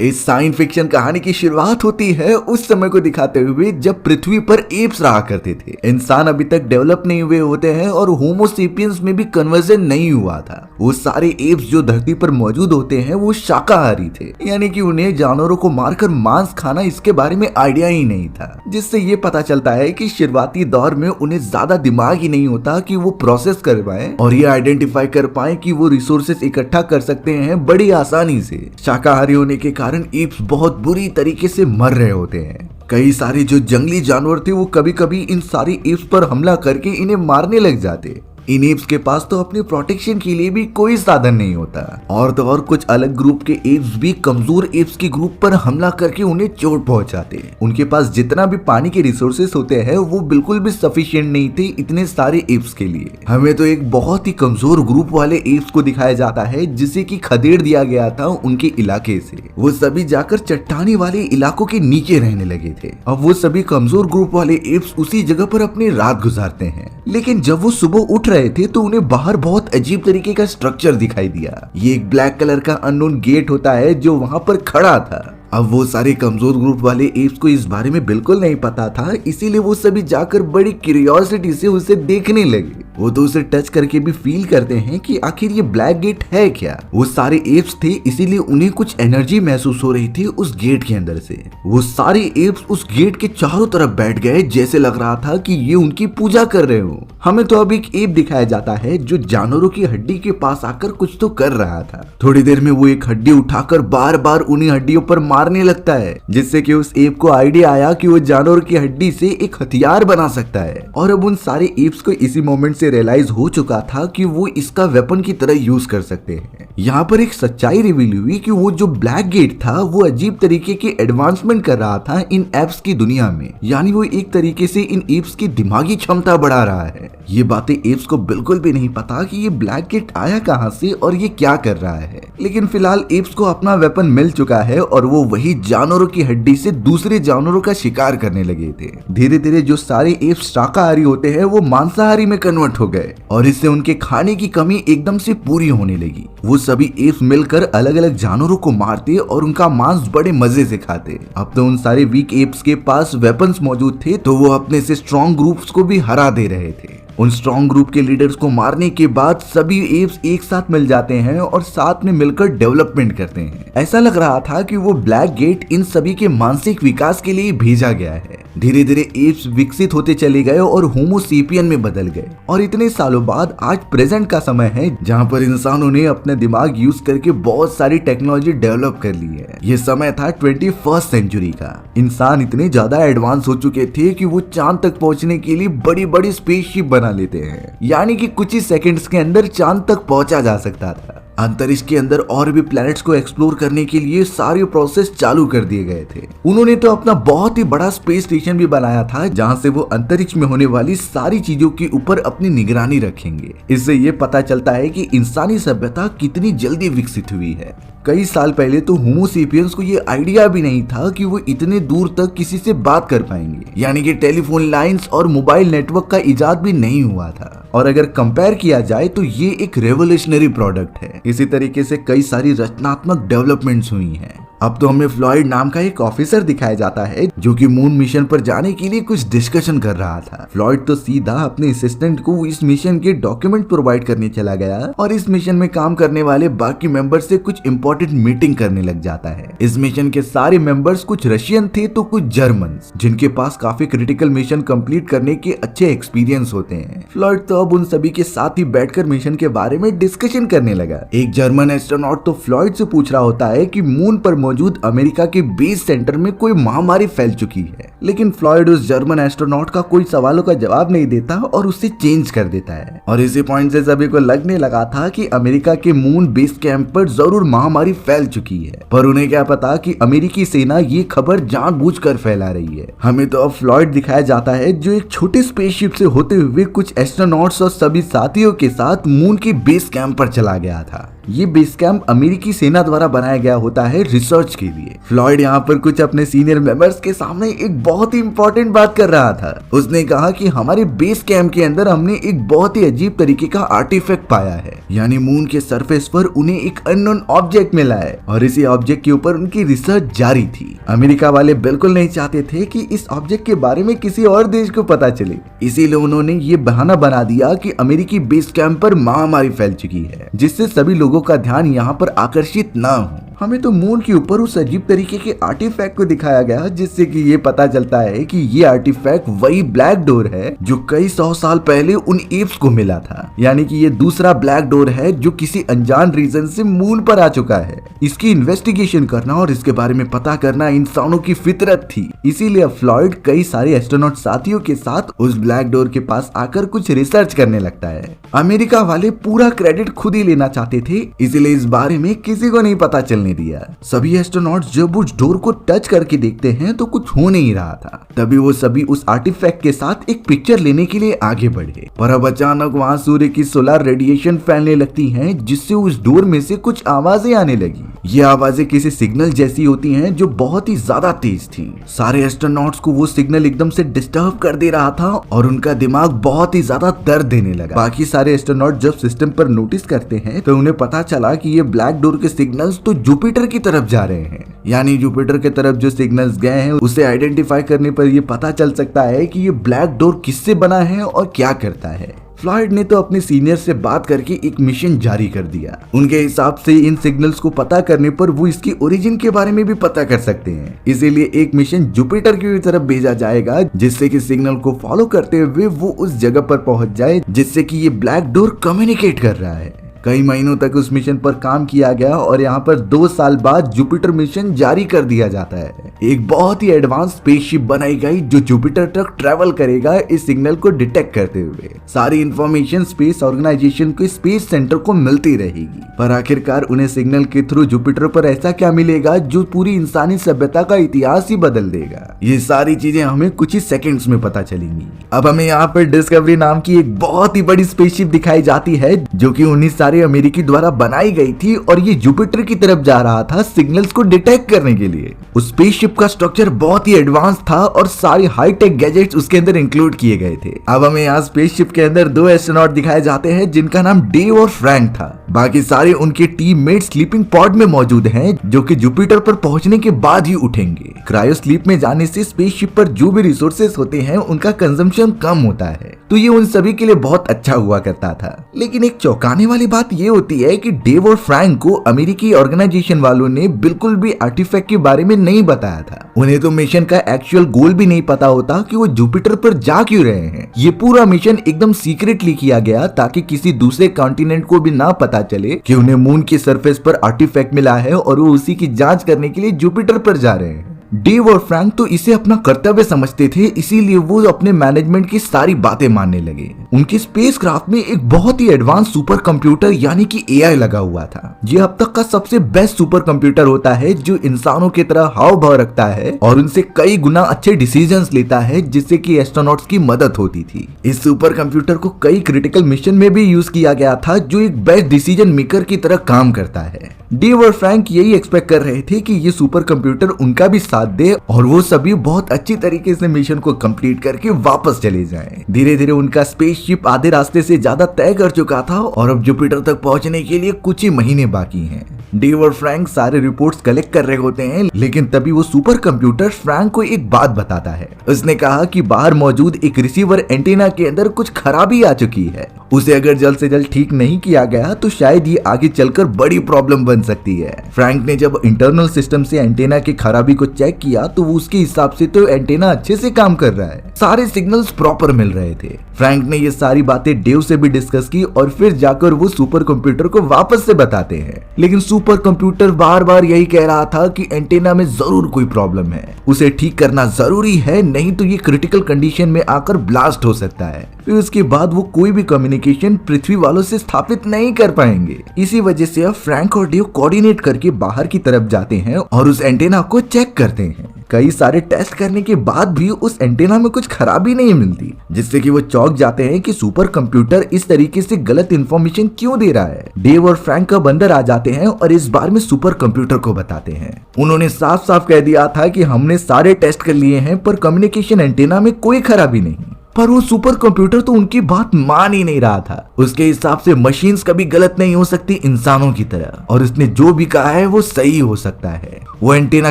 इस science fiction कहानी की शुरुआत होती है उस समय को दिखाते हुए जब पृथ्वी पर एप्स रहा करते थे। इंसान अभी तक डेवलप नहीं हुए होते हैं और होमो सेपियंस में भी कन्वर्जन नहीं हुआ था। वो सारे एप्स जो धरती पर मौजूद होते हैं वो शाकाहारी थे, यानी कि उन्हें जानवरों को मारकर मांस खाना इसके बारे में आइडिया ही नहीं था। जिससे ये पता चलता है कि शुरुआती दौर में उन्हें ज्यादा दिमाग ही नहीं होता कि वो प्रोसेस कर पाए और ये आइडेंटिफाई कर पाए कि वो रिसोर्सेस इकट्ठा कर सकते हैं बड़ी आसानी से। शाकाहारी होने के कारण एप्स बहुत बुरी तरीके से मर रहे होते हैं। कई सारे जो जंगली जानवर थे वो कभी कभी इन सारी एप्स पर हमला करके इन्हें मारने लग जाते। इन एप्स के पास तो अपने प्रोटेक्शन के लिए भी कोई साधन नहीं होता। और तो और कुछ अलग ग्रुप के एप्स भी कमजोर एप्स के ग्रुप पर हमला करके उन्हें चोट पहुंचाते। उनके पास जितना भी पानी के रिसोर्सेस होते हैं वो बिल्कुल भी सफिशिएंट नहीं थे इतने सारे एप्स के लिए। हमें तो एक बहुत ही कमजोर ग्रुप वाले एप्स को दिखाया जाता है जिसे कि खदेड़ दिया गया था उनके इलाके से। वो सभी जाकर चट्टानी वाले इलाकों के नीचे रहने लगे थे। अब वो सभी कमजोर ग्रुप वाले एप्स उसी जगह पर अपनी रात गुजारते हैं। लेकिन जब वो सुबह उठ रहे थे तो उन्हें बाहर बहुत अजीब तरीके का स्ट्रक्चर दिखाई दिया। ये एक ब्लैक कलर का अननोन गेट होता है जो वहां पर खड़ा था। अब वो सारे कमजोर ग्रुप वाले एप्स को इस बारे में बिल्कुल नहीं पता था, इसीलिए वो सभी जाकर बड़ी क्यूरियोसिटी से उसे देखने लगे। वो तो उसे टच करके भी फील करते हैं कि आखिर ये ब्लैक गेट है क्या। वो सारे एप्स थे इसीलिए उन्हें कुछ एनर्जी महसूस हो रही थी उस गेट के अंदर से। वो सारे एप्स उस गेट के चारों तरफ बैठ गए, जैसे लग रहा था कि ये उनकी पूजा कर रहे हो। हमें तो अब एक एप दिखाया जाता है जो जानवरों की हड्डी के पास आकर कुछ तो कर रहा था। थोड़ी देर में वो एक हड्डी उठाकर बार बार उन्हीं हड्डियों पर मारने लगता है, जिससे कि उस एप को आइडिया आया कि वो जानवर की हड्डी से एक हथियार बना सकता है। और अब उन सारे एप्स को इसी मोमेंट से रियलाइज हो चुका था कि वो इसका वेपन की तरह यूज कर सकते हैं। यहाँ पर एक सच्चाई रिवील हुई कि वो जो ब्लैक गेट था वो अजीब तरीके की एडवांसमेंट कर रहा था इन एप्स की दुनिया में, यानी वो एक तरीके से इन एप्स की दिमागी क्षमता बढ़ा रहा है। ये बातें एप्स को बिल्कुल भी नहीं पता कि ये ब्लैक गेट आया कहाँ से और ये क्या कर रहा है। लेकिन फिलहाल एप्स को अपना वेपन मिल चुका है और वो वही जानवरों की हड्डी से दूसरे जानवरों का शिकार करने लगे थे। धीरे धीरे जो सारे एप्स शाकाहारी होते हैं वो मांसाहारी में कन्वर्ट हो गए और इससे उनके खाने की कमी एकदम से पूरी होने लगी। वो सभी एप्स मिलकर अलग अलग जानवरों को मारते और उनका मांस बड़े मजे से खाते। अब तो उन सारे वीक एप्स के पास वेपन्स मौजूद थे तो वो अपने से स्ट्रॉन्ग ग्रुप्स को भी हरा दे रहे थे। उन स्ट्रॉन्ग ग्रुप के लीडर्स को मारने के बाद सभी एप्स एक साथ मिल जाते हैं और साथ में मिलकर डेवलपमेंट करते हैं। ऐसा लग रहा था कि वो ब्लैक गेट इन सभी के मानसिक विकास के लिए भेजा गया है। धीरे धीरे एप्स विकसित होते चले गए और होमो सेपियन में बदल गए और इतने सालों बाद आज प्रेजेंट का समय है जहाँ पर इंसानों ने अपने दिमाग यूज करके बहुत सारी टेक्नोलॉजी डेवलप कर ली है। ये समय था 21st सेंचुरी का। इंसान इतने ज्यादा एडवांस हो चुके थे कि वो चांद तक पहुंचने के लिए बड़ी बड़ी स्पेसशिप बना लेते हैं, यानी कि कुछ ही सेकंड्स के अंदर चांद तक पहुंचा जा सकता था। अंतरिक्ष के अंदर और भी प्लैनेट्स को एक्सप्लोर करने के लिए सारे प्रोसेस चालू कर दिए गए थे। उन्होंने तो अपना बहुत ही बड़ा स्पेस स्टेशन भी बनाया था जहां से वो अंतरिक्ष में होने वाली सारी चीजों के ऊपर अपनी निगरानी रखेंगे। इससे ये पता चलता है कि इंसानी सभ्यता कितनी जल्दी विकसित हुई है। कई साल पहले तो होमो सेपियंस को ये आइडिया भी नहीं था कि वो इतने दूर तक किसी से बात कर पाएंगे, यानी कि टेलीफोन लाइंस और मोबाइल नेटवर्क का इजाद भी नहीं हुआ था। और अगर कंपेयर किया जाए तो ये एक रेवोल्यूशनरी प्रोडक्ट है। इसी तरीके से कई सारी रचनात्मक डेवलपमेंट्स हुई हैं। अब तो हमें फ्लॉयड नाम का एक ऑफिसर दिखाया जाता है जो कि मून मिशन पर जाने के लिए कुछ डिस्कशन कर रहा था। फ्लॉयड तो सीधा अपने असिस्टेंट को इस मिशन के डॉक्यूमेंट प्रोवाइड करने चला गया और इस मिशन में काम करने वाले बाकी मेंबर्स से कुछ इंपॉर्टेंट मीटिंग करने लग जाता है। इस मिशन के सारे मेंबर्स कुछ रशियन थे तो कुछ जर्मन, जिनके पास काफी क्रिटिकल मिशन कंप्लीट करने के अच्छे एक्सपीरियंस होते हैं। फ्लॉयड तो अब उन सभी के साथ ही बैठकर मिशन के बारे में डिस्कशन करने लगा। एक जर्मन एस्ट्रोनॉट तो फ्लॉयड से पूछ रहा होता है कि मून पर मौजूद अमेरिका के बेस सेंटर में कोई महामारी फैल चुकी है, लेकिन फ्लॉयड उस जर्मन एस्ट्रोनॉट का कोई सवालों का जवाब नहीं देता और उससे चेंज कर देता है। और इसी पॉइंट से सभी को लगने लगा था कि अमेरिका के मून बेस कैंप पर जरूर महामारी फैल चुकी है, पर उन्हें क्या पता कि अमेरिकी सेना ये खबर जानबूझकर फैला रही है। हमें तो अब फ्लॉयड दिखाया जाता है जो एक छोटे स्पेसशिप से होते हुए कुछ एस्ट्रोनॉट्स और सभी साथियों के साथ मून के बेस कैंप पर चला गया था। ये बेस कैंप अमेरिकी सेना द्वारा बनाया गया होता है रिसर्च के लिए। फ्लॉयड यहाँ पर कुछ अपने सीनियर मेंबर्स के सामने एक बहुत ही इंपॉर्टेंट बात कर रहा था। उसने कहा कि हमारे बेस कैंप के अंदर हमने एक बहुत ही अजीब तरीके का आर्टिफैक्ट पाया है, यानी मून के सरफेस पर उन्हें एक अननोन ऑब्जेक्ट मिला है और इसी ऑब्जेक्ट के ऊपर उनकी रिसर्च जारी थी। अमेरिका वाले बिल्कुल नहीं चाहते थे कि इस ऑब्जेक्ट के बारे में किसी और देश को पता चले, इसीलिए उन्होंने ये बहाना बना दिया कि अमेरिकी बेस कैंप पर महामारी फैल चुकी है, जिससे सभी लोगों का ध्यान यहाँ पर आकर्षित न हो। हमें तो मून के ऊपर उस अजीब तरीके के आर्टिफैक्ट को दिखाया गया, जिससे कि ये पता चलता है कि ये आर्टिफैक्ट वही ब्लैक डोर है जो कई 100 साल पहले उन एप्स को मिला था। यानी कि ये दूसरा ब्लैक डोर है जो किसी अनजान रीजन से मून पर आ चुका है। इसकी इन्वेस्टिगेशन करना और इसके बारे में पता करना इंसानों की फितरत थी, इसीलिए फ्लॉयड कई सारे एस्ट्रोनॉट साथियों के साथ उस ब्लैक डोर के पास आकर कुछ रिसर्च करने लगता है। अमेरिका वाले पूरा क्रेडिट खुद ही लेना चाहते थे, इसीलिए इस बारे में किसी को नहीं पता चलने दिया। सभी एस्ट्रोनॉट्स जब उस डोर को टच करके देखते हैं तो कुछ हो नहीं रहा था। तभी वो सभी उस आर्टिफैक्ट के साथ एक पिक्चर लेने के लिए आगे बढ़े, पर अब अचानक वहां सूर्य की सोलर रेडिएशन फैलने लगती हैं, जिससे उस डोर में से कुछ आवाजें आने लगी। ये आवाजें किसी सिग्नल जैसी होती हैं जो बहुत ही ज्यादा तेज थी। सारे एस्ट्रोनॉट्स को वो सिग्नल एकदम से डिस्टर्ब कर दे रहा था और उनका दिमाग बहुत ही ज्यादा दर्द देने लगा। बाकी सारे एस्ट्रोनॉट जब सिस्टम पर नोटिस करते हैं तो उन्हें पता चला कि ये ब्लैक डोर के सिग्नल्स तो जुपिटर की तरफ जा रहे हैं। यानी जुपिटर की तरफ जो सिग्नल्स गए हैं उसे आइडेंटिफाई करने पर ये पता चल सकता है कि ये ब्लैक डोर किससे बना है और क्या करता है। फ्लॉयड ने तो अपने सीनियर से बात करके एक मिशन जारी कर दिया। उनके हिसाब से इन सिग्नल्स को पता करने पर वो इसकी ओरिजिन के बारे में भी पता कर सकते हैं, इसीलिए एक मिशन जुपिटर की तरफ भेजा जाएगा, जिससे कि सिग्नल को फॉलो करते हुए वो उस जगह पर पहुंच जाए जिससे कि ये ब्लैक डोर कम्युनिकेट कर रहा है। कई महीनों तक उस मिशन पर काम किया गया और यहाँ पर 2 साल बाद जुपिटर मिशन जारी कर दिया जाता है। एक बहुत ही एडवांस स्पेसशिप बनाई गई जो जुपिटर तक ट्रेवल करेगा इस सिग्नल को डिटेक्ट करते हुए। सारी इंफॉर्मेशन स्पेस ऑर्गेनाइजेशन के स्पेस सेंटर को मिलती रहेगी, पर आखिरकार उन्हें सिग्नल के थ्रू जुपिटर पर ऐसा क्या मिलेगा जो पूरी इंसानी सभ्यता का इतिहास ही बदल देगा। ये सारी चीजें हमें कुछ ही सेकेंड्स में पता चलेंगी। अब हमें यहाँ पर डिस्कवरी नाम की एक बहुत ही बड़ी स्पेसशिप दिखाई जाती है जो कि 19 सारे अमेरिकी द्वारा बनाई गई थी और ये जुपिटर की तरफ जा रहा था सिग्नल्स को डिटेक्ट करने के लिए। उस स्पेसशिप का स्ट्रक्चर बहुत ही एडवांस था और सारी हाईटेक गैजेट्स उसके अंदर इंक्लूड किए गए थे। अब हमें यहाँ स्पेसशिप के अंदर 2 एस्ट्रोनॉट दिखाए जाते हैं जिनका नाम डेव और फ्रैंक था। बाकी सारे उनके टीममेट स्लीपिंग पॉड में मौजूद हैं जो कि जुपिटर पर पहुंचने के बाद ही उठेंगे। क्रायो स्लीप में जाने से स्पेसशिप पर जो भी रिसोर्सेज होते हैं उनका कंजम्पशन कम होता है, तो ये उन सभी के लिए बहुत अच्छा हुआ करता था। लेकिन एक चौंकाने वाली बात ये होती है कि डेव और फ्रैंक को अमेरिकी ऑर्गेनाइजेशन वालों ने बिल्कुल भी आर्टिफैक्ट के बारे में नहीं बताया था। उन्हें तो मिशन का एक्चुअल गोल भी नहीं पता होता कि वो जुपिटर पर जा क्यों रहे हैं। ये पूरा मिशन एकदम सीक्रेटली किया गया ताकि किसी दूसरे कॉन्टिनेंट को भी ना पता चले कि उन्हें मून की सरफेस पर आर्टिफैक्ट मिला है और वो उसी की जांच करने के लिए जुपिटर पर जा रहे हैं। डेव और फ्रैंक तो इसे अपना कर्तव्य समझते थे, इसीलिए वो अपने मैनेजमेंट की सारी बातें मानने लगे। उनके स्पेसक्राफ्ट में एक बहुत ही एडवांस सुपर कंप्यूटर यानी कि एआई लगा हुआ था। ये अब तक का सबसे बेस्ट सुपर कंप्यूटर होता है जो इंसानों की तरह हाव भाव रखता है और उनसे कई गुना अच्छे डिसीजंस लेता है, जिससे कि एस्ट्रोनॉट्स की मदद होती थी। इस सुपर कंप्यूटर को कई क्रिटिकल मिशन में भी यूज किया गया था जो एक बेस्ट डिसीजन मेकर की तरह काम करता है। डेव और फ्रैंक यही एक्सपेक्ट कर रहे थे कि ये सुपर कंप्यूटर उनका भी साथ दे और वो सभी बहुत अच्छी तरीके से मिशन को कंप्लीट करके वापस चले जाएं। धीरे धीरे उनका स्पेसशिप आधे रास्ते से ज्यादा तय कर चुका था और अब जुपिटर तक पहुंचने के लिए कुछ ही महीने बाकी हैं। डेव और फ्रैंक सारे रिपोर्ट्स कलेक्ट कर रहे होते हैं, लेकिन तभी वो सुपर कंप्यूटर फ्रैंक को एक बात बताता है। उसने कहा कि बाहर मौजूद एक रिसीवर एंटीना के अंदर कुछ खराबी आ चुकी है। उसे अगर जल्द से जल्द ठीक नहीं किया गया तो शायद ये आगे चलकर बड़ी प्रॉब्लम बन सकती है। फ्रैंक ने जब इंटरनल सिस्टम से एंटीना की खराबी को चेक किया तो उसके हिसाब से तो एंटीना अच्छे से काम कर रहा है, सारे सिग्नल्स प्रॉपर मिल रहे थे। फ्रैंक ने ये सारी बातें डेव से भी डिस्कस की और फिर जाकर वो सुपर कंप्यूटर को वापस से बताते हैं। लेकिन सुपर कंप्यूटर बार बार यही कह रहा था कि एंटीना में जरूर कोई प्रॉब्लम है, उसे ठीक करना जरूरी है, नहीं तो ये क्रिटिकल कंडीशन में आकर ब्लास्ट हो सकता है। फिर उसके बाद वो कोई भी कम्युनिकेशन पृथ्वी वालों से स्थापित नहीं कर पाएंगे। इसी वजह से अब फ्रैंक और डेव कोऑर्डिनेट करके बाहर की तरफ जाते हैं और उस एंटीना को चेक करते हैं। कई सारे टेस्ट करने के बाद भी उस एंटेना में कुछ खराबी नहीं मिलती, जिससे कि वो चौंक जाते हैं कि सुपर कंप्यूटर इस तरीके से गलत इंफॉर्मेशन क्यों दे रहा है। डेव और फ्रैंक अब अंदर आ जाते हैं और इस बार में सुपर कंप्यूटर को बताते हैं। उन्होंने साफ साफ कह दिया था कि हमने सारे टेस्ट कर लिए हैं पर कम्युनिकेशन एंटेना में कोई खराबी नहीं। पर वो सुपर कंप्यूटर तो उनकी बात मान ही नहीं रहा था। उसके हिसाब से मशीन्स कभी गलत नहीं हो सकती इंसानों की तरह, और उसने जो भी कहा है वो सही हो सकता है। वो एंटीना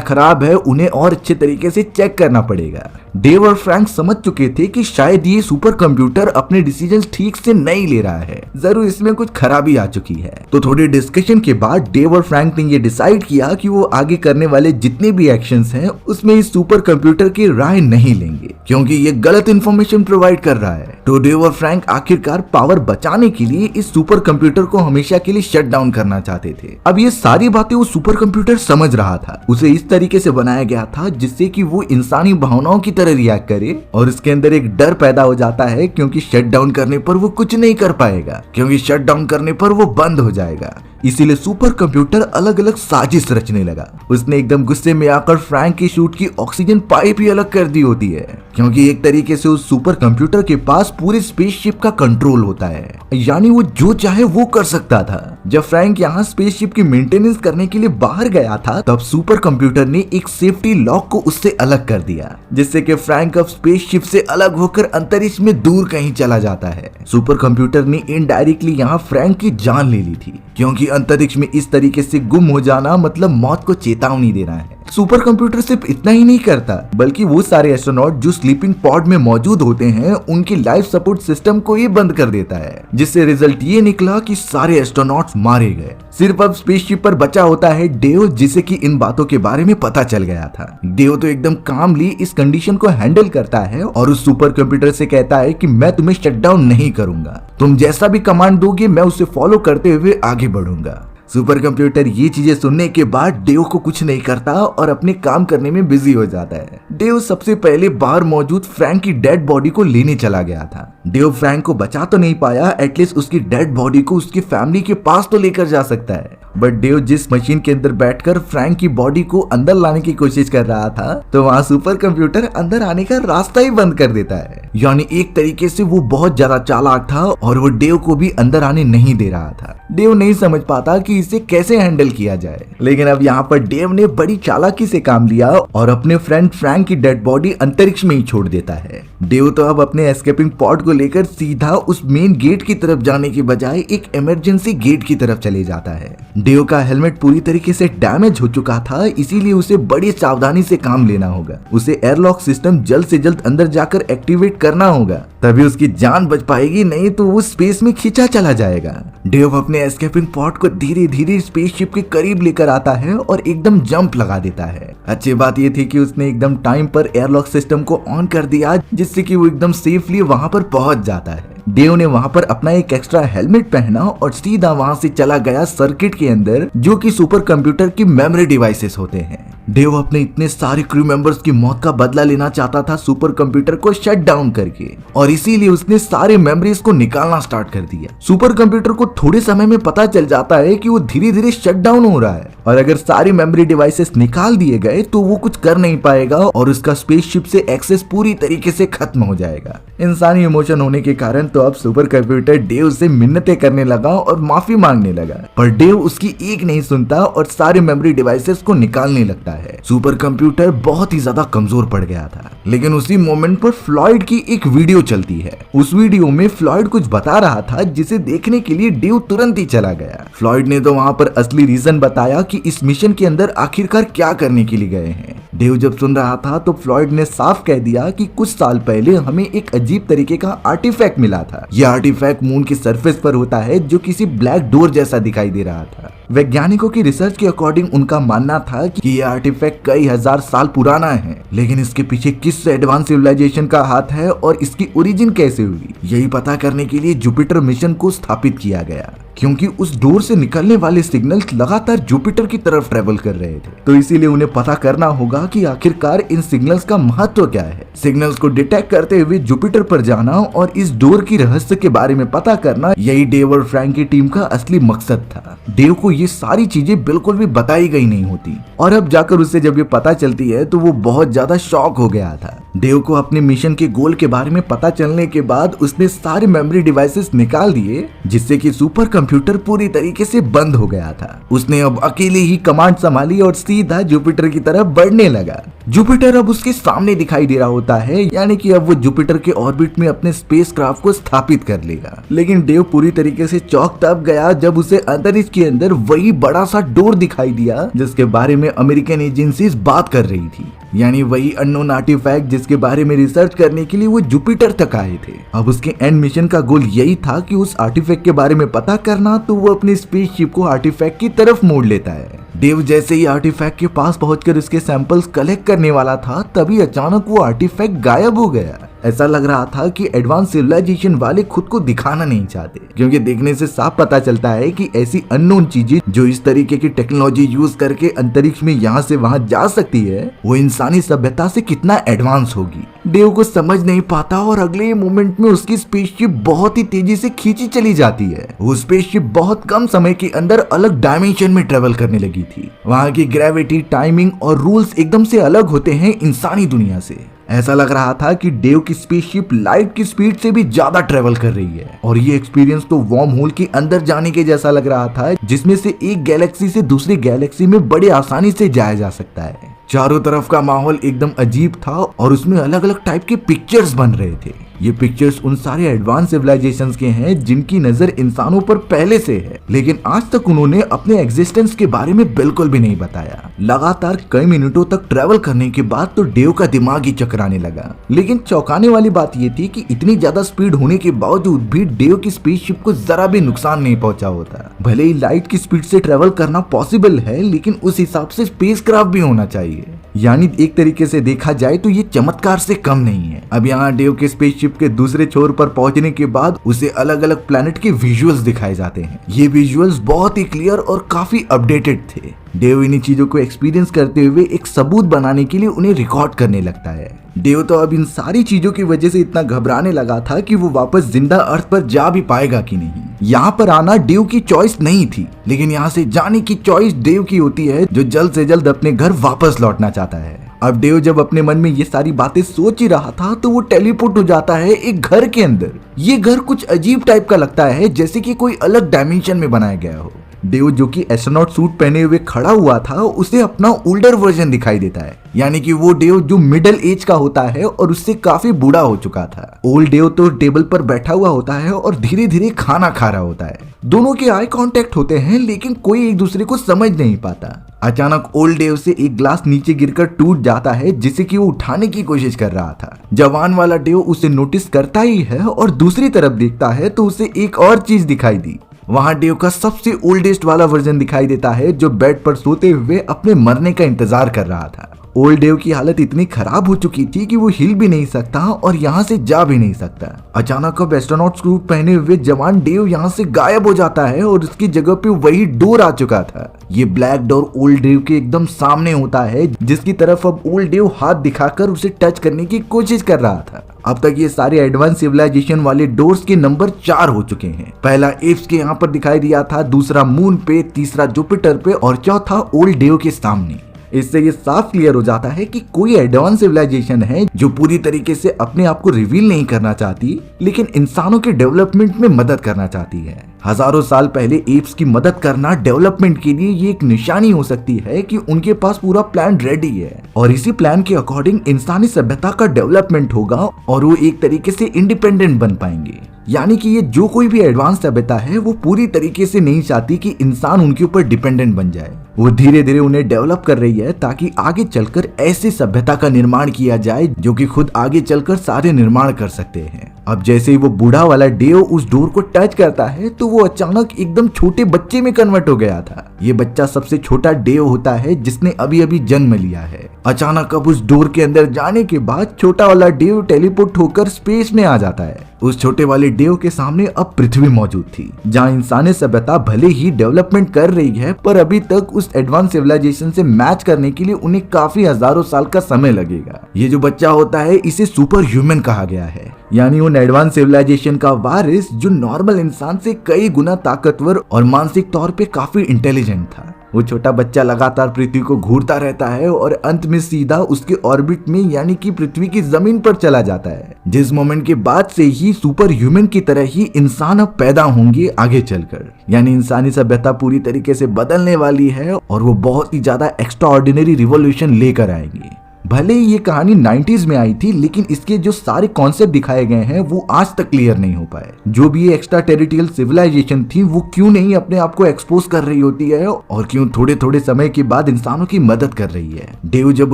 खराब है, उन्हें और अच्छे तरीके से चेक करना पड़ेगा। डेव और फ्रैंक समझ चुके थे कि शायद ये सुपर कंप्यूटर अपने डिसीजंस ठीक से नहीं ले रहा है, जरूर इसमें कुछ खराबी आ चुकी है। तो थोड़ी डिस्कशन के बाद डेव और फ्रैंक ने ये डिसाइड किया कि वो आगे करने वाले जितने भी एक्शंस हैं उसमें इस सुपर कंप्यूटर की राय नहीं लेंगे, क्योंकि ये गलत इंफॉर्मेशन प्रोवाइड कर रहा है। तो डेव और फ्रैंक आखिरकार पावर बचाने के लिए इस सुपर कंप्यूटर को हमेशा के लिए शट डाउन करना चाहते थे। अब ये सारी बातें वो सुपर कंप्यूटर समझ रहा था। उसे इस तरीके से बनाया गया था जिससे कि वो इंसानी भावनाओं की तरह रिएक्ट करे, और उसके अंदर एक डर पैदा हो जाता है क्योंकि शट डाउन करने पर वो कुछ नहीं कर पाएगा, क्योंकि शट डाउन करने पर वो बंद हो जाएगा। इसीलिए सुपर कंप्यूटर अलग अलग साजिश रचने लगा। उसने एकदम गुस्से में आकर फ्रैंक की शूट की ऑक्सीजन पाइप ही अलग कर दी होती है, क्योंकि एक तरीके से उस सुपर कंप्यूटर के पास पूरी स्पेसशिप का कंट्रोल होता है, यानी वो जो चाहे वो कर सकता था। जब फ्रैंक यहाँ स्पेसशिप की मेंटेनेंस करने के लिए बाहर गया था, तब सुपर कंप्यूटर ने एक सेफ्टी लॉक को उससे अलग कर दिया, जिससे कि फ्रैंक अब स्पेसशिप से अलग होकर अंतरिक्ष में दूर कहीं चला जाता है। सुपर कंप्यूटर ने इनडायरेक्टली यहाँ फ्रैंक की जान ले ली थी, क्योंकि अंतरिक्ष में इस तरीके से गुम हो जाना मतलब मौत को चेतावनी देना है। सुपर कंप्यूटर सिर्फ इतना ही नहीं करता, बल्कि वो सारे एस्ट्रोनॉट जो स्लीपिंग पॉड में मौजूद होते हैं उनकी लाइफ सपोर्ट सिस्टम को ही बंद कर देता है, जिससे रिजल्ट ये निकला कि सारे एस्ट्रोनॉट्स मारे गए। सिर्फ अब स्पेसशिप पर बचा होता है डेव, जिसे कि इन बातों के बारे में पता चल गया था। डेव तो एकदम कामली इस कंडीशन को हैंडल करता है और उस सुपर कंप्यूटर से कहता है कि मैं तुम्हें शट डाउन नहीं करूंगा, तुम जैसा भी कमांड दोगे मैं उसे फॉलो करते हुए आगे बढ़ूंगा। सुपर कंप्यूटर ये चीजें सुनने के बाद डेव को कुछ नहीं करता और अपने काम करने में बिजी हो जाता है। डेव सबसे पहले बाहर मौजूद फ्रैंक की डेड बॉडी को लेने चला गया था। डेव फ्रैंक को बचा तो नहीं पाया, एटलीस्ट उसकी डेड बॉडी को उसकी फैमिली के पास तो लेकर जा सकता है। बट डेव जिस मशीन के अंदर बैठकर फ्रैंक की बॉडी को अंदर लाने की कोशिश कर रहा था, तो वहाँ सुपर कंप्यूटर अंदर आने का रास्ता ही बंद कर देता है। यानी एक तरीके से वो बहुत ज्यादा चालाक था और वो डेव को भी अंदर आने नहीं दे रहा था। डेव नहीं समझ पाता कि इसे कैसे हैंडल किया जाए, लेकिन अब यहाँ पर डेव ने बड़ी चालाकी से काम लिया और अपने फ्रेंड फ्रैंक की डेड बॉडी अंतरिक्ष में ही छोड़ देता है। डेव तो अब अपने एस्केपिंग पॉड को लेकर सीधा उस मेन गेट की तरफ जाने के बजाय एक इमरजेंसी गेट की तरफ चले जाता है। डेव का हेलमेट पूरी तरीके से डैमेज हो चुका था, इसीलिए उसे बड़ी सावधानी से काम लेना होगा। उसे एयरलॉक सिस्टम जल्द से जल्द अंदर जाकर एक्टिवेट करना होगा, तभी उसकी जान बच पाएगी, नहीं तो वो स्पेस में खींचा चला जाएगा। डेव अपने एस्केपिंग पॉड को धीरे धीरे स्पेसशिप के करीब लेकर आता है और एकदम जंप लगा देता है। अच्छी बात ये थी कि उसने एकदम टाइम पर एयरलॉक सिस्टम को ऑन कर दिया, जिससे कि वो एकदम सेफली वहां पर पहुंच जाता है। डेव ने वहां पर अपना एक एक्स्ट्रा हेलमेट पहना और सीधा वहां से चला गया सर्किट के अंदर, जो कि सुपर कंप्यूटर की मेमोरी डिवाइसेस होते हैं। डेव अपने इतने सारे क्रू मेंबर्स की मौत का बदला लेना चाहता था सुपर कंप्यूटर को शट डाउन करके, और इसीलिए उसने सारे मेमोरीज को निकालना स्टार्ट कर दिया। सुपर कंप्यूटर को थोड़े समय में पता चल जाता है कि वो धीरे धीरे शट डाउन हो रहा है, और अगर सारी मेमोरी डिवाइसेस निकाल दिए गए तो वो कुछ कर नहीं पाएगा और उसका स्पेसशिप से एक्सेस पूरी तरीके से खत्म हो जाएगा। इंसानी इमोशन होने के कारण तो अब सुपर कंप्यूटर डेव से मिन्नतें करने लगा और माफी मांगने लगा, पर डेव उसकी एक नहीं सुनता और सारे मेमोरी डिवाइसेस को निकालने लगता है। सुपर कंप्यूटर बहुत ही ज्यादा कमजोर पड़ गया था, लेकिन उसी मोमेंट पर फ्लॉयड की एक वीडियो चलती है। उस वीडियो में फ्लॉयड कुछ बता रहा था, जिसे देखने के लिए डेव तुरंत ही चला गया। फ्लॉयड ने तो वहां पर असली रीजन बताया कि इस मिशन के अंदर आखिरकार क्या करने के लिए गए हैं। डेव जब सुन रहा था तो फ्लॉयड ने साफ कह दिया कि कुछ साल पहले हमें एक अजीब तरीके का आर्टिफैक्ट मिला था। यह आर्टिफैक्ट मून की सरफेस पर होता है, जो किसी ब्लैक डोर जैसा दिखाई दे रहा था। वैज्ञानिकों की रिसर्च के अकॉर्डिंग उनका मानना था कि यह आर्टिफैक्ट कई हजार साल पुराना है, लेकिन इसके पीछे किस एडवांस सिविलाइजेशन का हाथ है और इसकी ओरिजिन कैसे हुई, यही पता करने के लिए जुपिटर मिशन को स्थापित किया गया। क्योंकि उस डोर से निकलने वाले सिग्नल्स लगातार जुपिटर की तरफ ट्रेवल कर रहे थे। तो इसीलिए उन्हें पता करना होगा कि आखिरकार इन सिग्नल्स का महत्व क्या है। सिग्नल्स को डिटेक्ट करते हुए जुपिटर पर जाना और इस डोर की रहस्य के बारे में पता करना, यही डेव और फ्रैंक की टीम का असली मकसद था। डेव को ये सारी चीजें बिल्कुल भी बताई गई नहीं होती और अब जाकर उसे जब ये पता चलती है तो वो बहुत ज्यादा शॉक हो गया था। डेव को अपने मिशन के गोल के बारे में पता चलने के बाद उसने सारे मेमोरी डिवाइसेस निकाल दिए, जिससे कि सुपर कंप्यूटर पूरी तरीके से बंद हो गया था। उसने अब अकेले ही कमांड संभाली और सीधा जुपिटर की तरफ बढ़ने लगा। जुपिटर अब उसके सामने दिखाई दे रहा होता है, यानी कि अब वो जुपिटर के ऑर्बिट में अपने स्पेसक्राफ्ट को स्थापित कर लेगा। लेकिन डेव पूरी तरीके से चौंक तब गया जब उसे अंतरिक्ष के अंदर वही बड़ा सा डोर दिखाई दिया जिसके बारे में अमेरिकन एजेंसीज बात कर रही थी, यानी वही अननोन आर्टिफैक्ट जिसके बारे में रिसर्च करने के लिए वो जुपिटर तक आए थे। अब उसके एंड मिशन का गोल यही था कि उस आर्टिफैक्ट के बारे में पता करना, तो वो अपनी स्पेसशिप को आर्टिफैक्ट की तरफ मोड़ लेता है। डेव जैसे ही आर्टिफैक्ट के पास पहुंचकर उसके सैंपल्स कलेक्ट करने वाला था, तभी अचानक वो आर्टिफैक्ट गायब हो गया। ऐसा लग रहा था कि एडवांस सिविलाइजेशन वाले खुद को दिखाना नहीं चाहते, क्योंकि देखने से साफ पता चलता है कि ऐसी अननोन चीजें जो इस तरीके की टेक्नोलॉजी यूज करके अंतरिक्ष में यहाँ से वहां जा सकती है, वो इंसानी सभ्यता से कितना एडवांस होगी। डेव को समझ नहीं पाता और अगले मोमेंट में उसकी स्पेसशिप बहुत ही तेजी से खींची चली जाती है। वो स्पेसशिप बहुत कम समय के अंदर अलग डायमेंशन में ट्रेवल करने लगी थी। वहाँ की ग्रेविटी, टाइमिंग और रूल्स एकदम से अलग होते हैं इंसानी दुनिया से। ऐसा लग रहा था कि डेव की स्पेसशिप लाइट की स्पीड से भी ज्यादा ट्रेवल कर रही है और ये एक्सपीरियंस तो वॉर्म होल के अंदर जाने के जैसा लग रहा था, जिसमें से एक गैलेक्सी से दूसरी गैलेक्सी में बड़े आसानी से जाया जा सकता है। चारों तरफ का माहौल एकदम अजीब था और उसमें अलग अलग टाइप के पिक्चर्स बन रहे थे। ये पिक्चर्स उन सारे एडवांस सिविलाइजेशंस के हैं जिनकी नजर इंसानों पर पहले से है, लेकिन आज तक उन्होंने अपने एग्जिस्टेंस के बारे में बिल्कुल भी नहीं बताया। लगातार कई मिनटों तक ट्रेवल करने के बाद तो डेव का दिमाग ही चकराने लगा। लेकिन चौंकाने वाली बात ये थी कि इतनी ज्यादा स्पीड होने के बावजूद भी डेव की स्पेसशिप को जरा भी नुकसान नहीं पहुंचा होता। भले ही लाइट की स्पीड से ट्रेवल करना पॉसिबल है, लेकिन उस हिसाब से स्पेसक्राफ्ट भी होना चाहिए। यानी एक तरीके से देखा जाए तो ये चमत्कार से कम नहीं है। अब यहाँ डेव के स्पेसशिप के दूसरे छोर पर पहुंचने के बाद उसे अलग अलग प्लैनेट के विजुअल्स दिखाए जाते हैं। ये विजुअल्स बहुत ही क्लियर और काफी अपडेटेड थे। डेव इन्हीं चीजों को एक्सपीरियंस करते हुए एक सबूत बनाने के लिए उन्हें रिकॉर्ड करने लगता है। डेव तो अब इन सारी चीजों की वजह से इतना घबराने लगा था कि वो वापस जिंदा अर्थ पर जा भी पाएगा कि नहीं। यहाँ पर आना डेव की चॉइस नहीं थी, लेकिन यहाँ से जाने की चॉइस डेव की होती है, जो जल्द से जल्द अपने घर वापस लौटना चाहता है। अब डेव जब अपने मन में ये सारी बातें सोच ही रहा था तो वो टेलीपोर्ट हो जाता है एक घर के अंदर। ये घर कुछ अजीब टाइप का लगता है, जैसे कि कोई अलग डायमेंशन में बनाया गया हो। डेव जो कि एस्ट्रोनॉट सूट पहने हुए खड़ा हुआ था, उसे अपना ओल्डर वर्जन दिखाई देता है, यानी कि वो डेव जो मिडिल एज का होता है और उससे काफी बूढ़ा हो चुका था। ओल्ड डेव तो टेबल पर बैठा हुआ होता है और धीरे धीरे खाना खा रहा होता है। दोनों के आई कांटेक्ट होते हैं, लेकिन कोई एक दूसरे को समझ नहीं पाता। अचानक ओल्ड डेव से एक ग्लास नीचे गिरकर टूट जाता है, जिसे कि वो उठाने की कोशिश कर रहा था। जवान वाला डेव उसे नोटिस करता ही है और दूसरी तरफ देखता है तो उसे एक और चीज दिखाई दी। वहां डेव का सबसे ओल्डेस्ट वाला वर्जन दिखाई देता है, जो बेड पर सोते हुए अपने मरने का इंतजार कर रहा था। ओल्ड डेव की हालत इतनी खराब हो चुकी थी कि वो हिल भी नहीं सकता और यहाँ से जा भी नहीं सकता। अचानक अब एस्ट्रोनॉट सूट पहने हुए जवान डेव यहाँ से गायब हो जाता है और उसकी जगह पे वही डोर आ चुका था। ये ब्लैक डोर ओल्ड डेव के एकदम सामने होता है, जिसकी तरफ अब ओल्ड डेव हाथ दिखाकर उसे टच करने की कोशिश कर रहा था। अब तक ये सारे एडवांस सिविलाइजेशन वाले डोर्स के नंबर 4 हो चुके हैं। पहला एप्स के यहाँ पर दिखाई दिया था, दूसरा मून पे, तीसरा जुपिटर पे और चौथा ओल्ड डेव के सामने। इससे ये साफ क्लियर हो जाता है कि कोई एडवांस सिविलाइजेशन है जो पूरी तरीके से अपने आप को रिवील नहीं करना चाहती, लेकिन इंसानों के डेवलपमेंट में मदद करना चाहती है। हजारों साल पहले एप्स की मदद करना डेवलपमेंट के लिए ये एक निशानी हो सकती है कि उनके पास पूरा प्लान रेडी है और इसी प्लान के अकॉर्डिंग इंसानी सभ्यता का डेवलपमेंट होगा और वो एक तरीके से इंडिपेंडेंट बन पाएंगे। यानी कि ये जो कोई भी एडवांस सभ्यता है वो पूरी तरीके से नहीं चाहती कि इंसान उनके ऊपर डिपेंडेंट बन जाए। वो धीरे धीरे उन्हें डेवलप कर रही है ताकि आगे चलकर ऐसी सभ्यता का निर्माण किया जाए जो कि खुद आगे चलकर सारे निर्माण कर सकते हैं। अब जैसे ही वो बूढ़ा वाला डेव उस डोर को टच करता है तो वो अचानक एकदम छोटे बच्चे में कन्वर्ट हो गया था। ये बच्चा सबसे छोटा डेव होता है जिसने अभी अभी जन्म लिया है। अचानक अब उस डोर के अंदर जाने के बाद छोटा वाला डेव टेलीपोर्ट होकर स्पेस में आ जाता है। उस छोटे वाले डेव के सामने अब पृथ्वी मौजूद थी, जहाँ इंसानी सभ्यता भले ही डेवलपमेंट कर रही है पर अभी तक उस एडवांस सिविलाइजेशन से मैच करने के लिए उन्हें काफी हजारों साल का समय लगेगा। ये जो बच्चा होता है इसे सुपर ह्यूमन कहा गया है, यानी उन एडवांस सिविलाइजेशन का वारिस जो नॉर्मल इंसान से कई गुना ताकतवर और मानसिक तौर पे काफी इंटेलिजेंट था। वो छोटा बच्चा लगातार पृथ्वी को घूरता रहता है और अंत में सीधा उसके ऑर्बिट में यानी कि पृथ्वी की जमीन पर चला जाता है, जिस मोमेंट के बाद से ही सुपर ह्यूमन की तरह ही इंसान अब पैदा होंगे आगे चलकर। यानी इंसानी सभ्यता पूरी तरीके से बदलने वाली है और वो बहुत ही ज्यादा एक्स्ट्रा ऑर्डिनरी रिवॉल्यूशन लेकर आएंगे। भले ही ये कहानी 90s में आई थी, लेकिन इसके जो सारे कॉन्सेप्ट दिखाए गए हैं वो आज तक क्लियर नहीं हो पाए। जो भी ये एक्स्ट्रा टेरिटोरियल सिविलाइजेशन थी वो क्यों नहीं अपने आप को एक्सपोज कर रही होती है और क्यों थोड़े थोड़े समय के बाद इंसानों की मदद कर रही है। डेव जब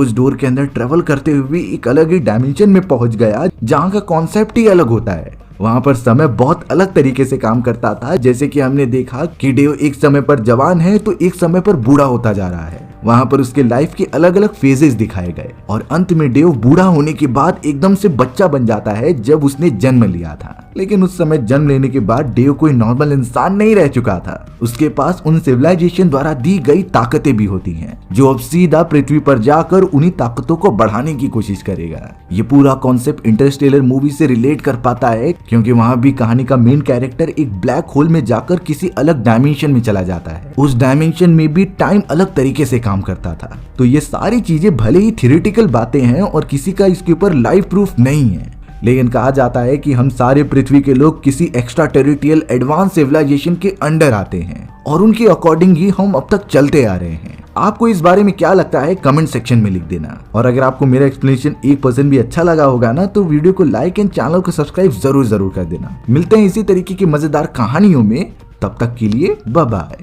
उस डोर के अंदर ट्रेवल करते हुए एक अलग ही डायमेंशन में पहुंच गया जहाँ का कॉन्सेप्ट ही अलग होता है। वहाँ पर समय बहुत अलग तरीके से काम करता था। जैसे कि हमने देखा कि डेव एक समय पर जवान है तो एक समय पर बूढ़ा होता जा रहा है। वहाँ पर उसके लाइफ के अलग अलग फेजेस दिखाए गए और अंत में डेव बूढ़ा होने के बाद एकदम से बच्चा बन जाता है जब उसने जन्म लिया था। लेकिन उस समय जन्म लेने के बाद डेव कोई नॉर्मल इंसान नहीं रह चुका था। उसके पास उन सिविलाइजेशन द्वारा दी गई ताकतें भी होती हैं, जो अब सीधा पृथ्वी पर जाकर उन्हीं ताकतों को बढ़ाने की कोशिश करेगा। ये पूरा कॉन्सेप्ट इंटरस्टेलर मूवी से रिलेट कर पाता है, क्योंकि वहाँ भी कहानी का मेन कैरेक्टर एक ब्लैक होल में जाकर किसी अलग डायमेंशन में चला जाता है। उस डायमेंशन में भी टाइम अलग तरीके से काम करता था। तो ये सारी चीजें भले ही थियोरेटिकल बातें हैं और किसी का इसके ऊपर लाइव प्रूफ नहीं है, लेकिन कहा जाता है कि हम सारे पृथ्वी के लोग किसी एक्स्ट्रा टेरिटोरियल एडवांस सिविलाइजेशन के अंडर आते हैं और उनके अकॉर्डिंग ही हम अब तक चलते आ रहे हैं। आपको इस बारे में क्या लगता है कमेंट सेक्शन में लिख देना। और अगर आपको मेरा एक्सप्लेनेशन 1% भी अच्छा लगा होगा ना तो वीडियो को लाइक एंड चैनल को सब्सक्राइब जरूर कर देना। मिलते हैं इसी तरीके की मजेदार कहानियों में, तब तक के लिए बाय बाय।